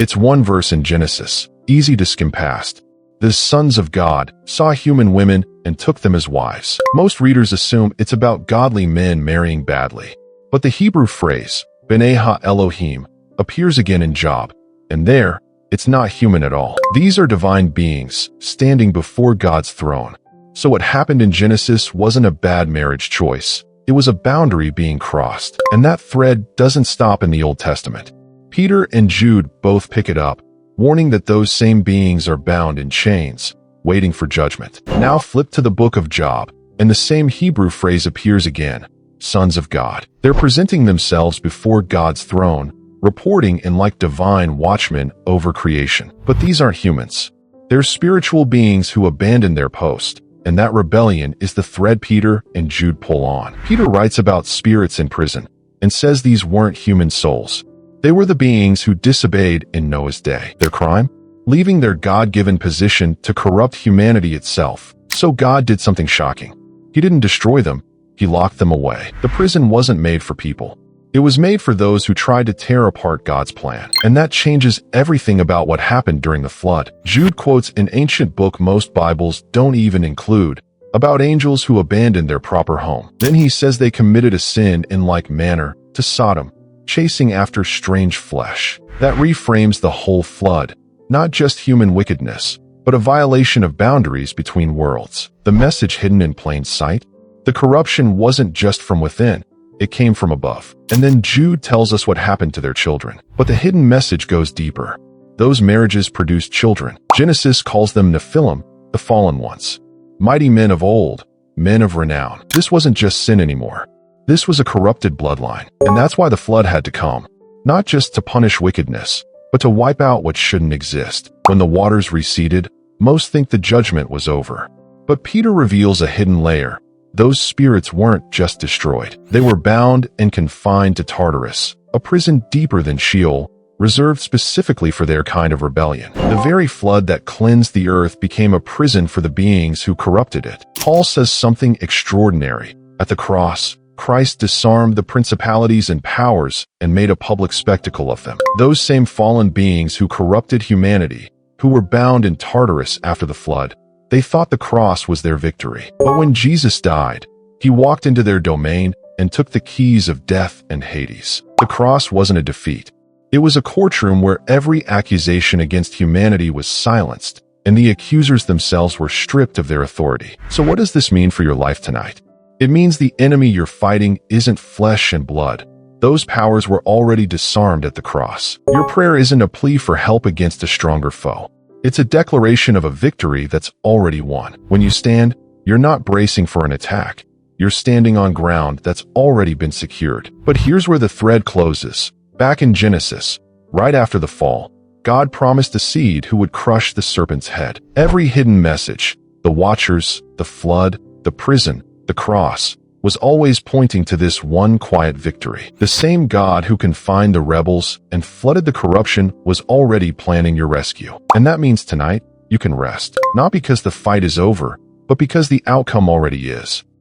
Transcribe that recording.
It's one verse in Genesis, easy to skim past. The sons of God saw human women and took them as wives. Most readers assume it's about godly men marrying badly. But the Hebrew phrase, B'nai Ha-Elohim, appears again in Job, and there, it's not human at all. These are divine beings, standing before God's throne. So what happened in Genesis wasn't a bad marriage choice. It was a boundary being crossed. And that thread doesn't stop in the Old Testament. Peter and Jude both pick it up, warning that those same beings are bound in chains, waiting for judgment. Now flip to the book of Job, and the same Hebrew phrase appears again, sons of God. They're presenting themselves before God's throne, reporting in like divine watchmen over creation. But these aren't humans. They're spiritual beings who abandon their post, and that rebellion is the thread Peter and Jude pull on. Peter writes about spirits in prison, and says these weren't human souls. They were the beings who disobeyed in Noah's day. Their crime? Leaving their God-given position to corrupt humanity itself. So God did something shocking. He didn't destroy them, he locked them away. The prison wasn't made for people. It was made for those who tried to tear apart God's plan. And that changes everything about what happened during the flood. Jude quotes an ancient book most Bibles don't even include, about angels who abandoned their proper home. Then he says they committed a sin in like manner to Sodom, chasing after strange flesh. That reframes the whole flood, not just human wickedness, but a violation of boundaries between worlds. The message hidden in plain sight? The corruption wasn't just from within, it came from above. And then Jude tells us what happened to their children. But the hidden message goes deeper. Those marriages produced children. Genesis calls them Nephilim, the fallen ones. Mighty men of old, men of renown. This wasn't just sin anymore. This was a corrupted bloodline, and that's why the flood had to come. Not just to punish wickedness, but to wipe out what shouldn't exist. When the waters receded, most think the judgment was over. But Peter reveals a hidden layer. Those spirits weren't just destroyed. They were bound and confined to Tartarus, a prison deeper than Sheol, reserved specifically for their kind of rebellion. The very flood that cleansed the earth became a prison for the beings who corrupted it. Paul says something extraordinary. At the cross, Christ disarmed the principalities and powers and made a public spectacle of them. Those same fallen beings who corrupted humanity, who were bound in Tartarus after the flood, they thought the cross was their victory. But when Jesus died, he walked into their domain and took the keys of death and Hades. The cross wasn't a defeat. It was a courtroom where every accusation against humanity was silenced, and the accusers themselves were stripped of their authority. So what does this mean for your life tonight? It means the enemy you're fighting isn't flesh and blood. Those powers were already disarmed at the cross. Your prayer isn't a plea for help against a stronger foe. It's a declaration of a victory that's already won. When you stand, you're not bracing for an attack. You're standing on ground that's already been secured. But here's where the thread closes. Back in Genesis, right after the fall, God promised a seed who would crush the serpent's head. Every hidden message, the watchers, the flood, the prison, the cross, was always pointing to this one quiet victory. The same God who confined the rebels and flooded the corruption was already planning your rescue. And that means tonight, you can rest. Not because the fight is over, but because the outcome already is.